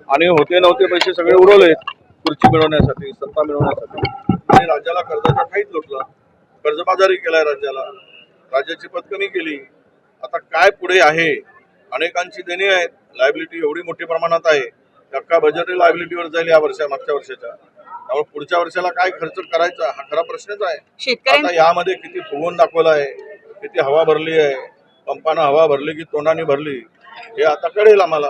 आणि होते नव्हते पैसे सगळे उडवले खुर्ची मिळवण्यासाठी, सत्ता मिळवण्यासाठी, आणि राज्याला कर्जाच्या काहीच लोटलं, कर्जबाजारी केलाय राज्याला, राज्याची पत कमी केली. आता काय पुढे आहे? अनेकांची देणी आहेत, लायबिलिटी एवढी मोठ्या प्रमाणात आहे, अख्खा बजेट लायबिलिटीवर जाईल या मागच्या वर्षाच्या. त्यामुळे पुढच्या वर्षाला काय खर्च करायचा हा खरा प्रश्नच आहे. आता यामध्ये किती फुगवून दाखवलं आहे, किती हवा भरली आहे, पंपानं हवा भरली की तोंडाने भरली, हे आता कळेल आम्हाला.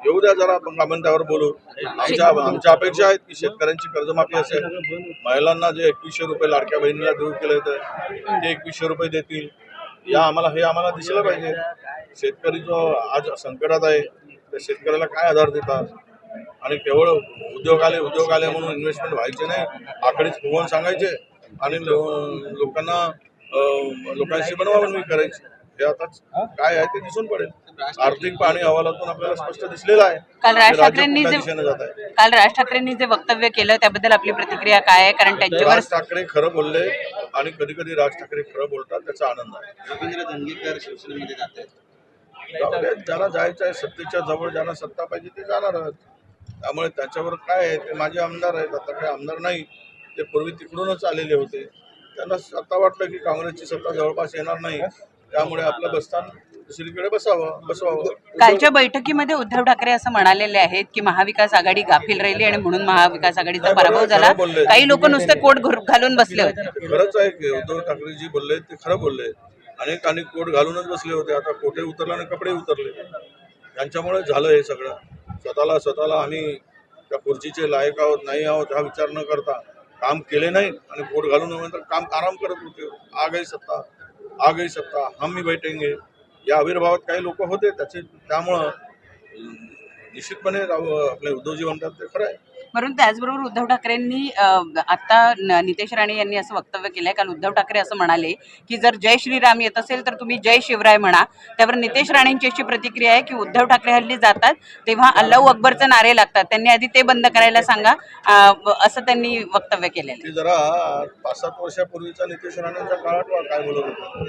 येऊ द्या जरा, आपण त्यावर बोलू. आमच्या अपेक्षा आहेत की शेतकऱ्यांची कर्जमाफी असेल, महिलांना जे 2100 रुपये लाडक्या बहिणीला देऊ केलं होतं ते 2100 रुपये देतील, आम्हाला दिसलं पाहिजे. शेतकरी जो आज संकटात आहे त्या शेतकऱ्याला काय आधार देतात, आणि केवळ उद्योग आले म्हणून इन्व्हेस्टमेंट व्हायचे नाही, आकडेच फुगवून सांगायचे आणि लोकांशी बनवाबनवी करायची. हे आता काय आहे ते दिसून पडेल. आर्थिक पाहणी अहवालातून आपल्याला स्पष्ट दिसलेलं आहे. काल राज ठाकरेंनी जे वक्तव्य केलं त्याबद्दल आपली प्रतिक्रिया काय आहे? कारण त्यांच्यावर राज ठाकरे खरं बोलले, आणि कधी कधी राज ठाकरे खरं बोलतात, त्याचा आनंद आहे. रवींद्र दंगेकर शिवसेनेमध्ये जात आहेत. ज्यांना जायचं आहे सत्तेच्या जवळ, ज्यांना सत्ता पाहिजे ते जाणारच. त्यामुळे त्याच्यावर काय आहे, ते माझे आमदार आहेत, आता काय आमदार नाही, ते पूर्वी तिकडूनच आलेले होते. त्यांना आता वाटलं की काँग्रेसची सत्ता जवळपास येणार नाही, त्यामुळे आपलं बसस्थान दुसरीकडे बसवावं. कालच्या बैठकीमध्ये उद्धव ठाकरे असं म्हणालेले आहेत की महाविकास आघाडी गाफील राहिली आणि म्हणून महाविकास आघाडीचा पराभव झाला. काही लोक नुसते कोट घालून बसले होते. खरंच आहे की उद्धव ठाकरे जी बोलले ते खरं बोलले. अनेकांनी कोट घालूनच बसले होते, आता कोटे उतरले आणि कपडे उतरले. त्यांच्यामुळे झालं हे सगळं. स्वतःला आम्ही त्या खुर्चीचे लायक आहोत नाही आहोत हा विचार न करता काम केले नाही, आणि कोट घालून नंतर काम आराम करत होते. आ गई सत्ता हम ही बैठेंगे या आविर्भावात काही लोक होते त्यामुळं निश्चितपणे आपले उद्धवजी म्हणतात ते खरं आहे. म्हणून त्याचबरोबर उद्धव ठाकरेंनी आता नितेश राणे यांनी असं वक्तव्य केलंय. काल उद्धव ठाकरे असं म्हणाले की जर जय श्रीराम येत असेल तर तुम्ही जय शिवराय म्हणा. त्यावर नितेश राणेंची अशी प्रतिक्रिया आहे की उद्धव ठाकरे हल्ली जातात तेव्हा अल्लाहू अकबरचे नारे लागतात, त्यांनी आधी ते बंद करायला सांगा, असं त्यांनी वक्तव्य केलेलं. जरा 5-7 वर्षापूर्वीचा नितेश राणेंच्या काळात काय बोलत होतं,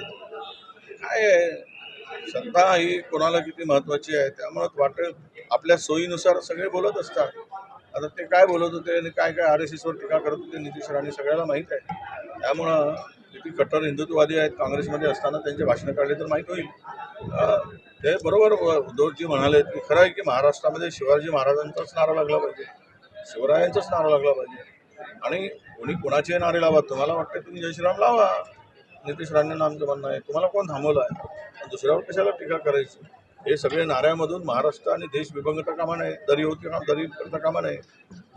काय सत्ता ही कोणाला किती महत्वाची आहे, त्यामुळे वाटेल आपल्या सोयीनुसार सगळे बोलत असतात. आता ते काय बोलत होते आणि काय RSS वर टीका करत होते नितेश राणे सगळ्याला माहीत आहे. त्यामुळं किती कट्टर हिंदुत्ववादी आहेत काँग्रेसमध्ये असताना त्यांचे भाषणं काढले तर माहीत होईल. ते बरोबर उद्धवजी म्हणाले की खरं आहे की महाराष्ट्रामध्ये शिवाजी महाराजांचाच नारा लागला पाहिजे, शिवरायांचाच नारा लागला पाहिजे, आणि कोणी कोणाचे नारे लावा. तुम्हाला वाटतं तुम्ही जय श्रीराम लावा, नितेश राणेंना आमचं म्हणणं आहे. तुम्हाला कोण थांबवलं आहे? दुसऱ्यावर कशाला टीका करायची? हे सगळे नाऱ्यामधून महाराष्ट्र आणि देश विभंगता कामा नये, दरी करता कामा नये.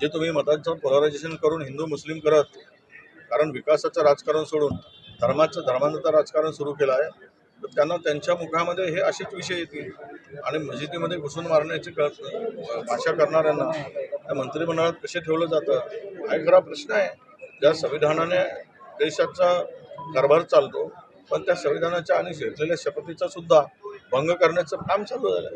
जे तुम्ही मतांचं पोलरायझेशन करून हिंदू मुस्लिम करत, कारण विकासाचं राजकारण सोडून धर्मांधाचं राजकारण सुरू केलं आहे, तर त्यांना त्यांच्या मुखामध्ये हे असेच विषय येतील. आणि मशिदीमध्ये घुसून मारण्याची भाषा करणाऱ्यांना त्या मंत्रिमंडळात कसे ठेवलं जातं हा एक खरा प्रश्न आहे. ज्या संविधानाने देशाचा कारभार चालतो, पण त्या संविधानाच्या आणि घेतलेल्या शपथीचा सुद्धा भंग करण्याचं काम चालू झालं.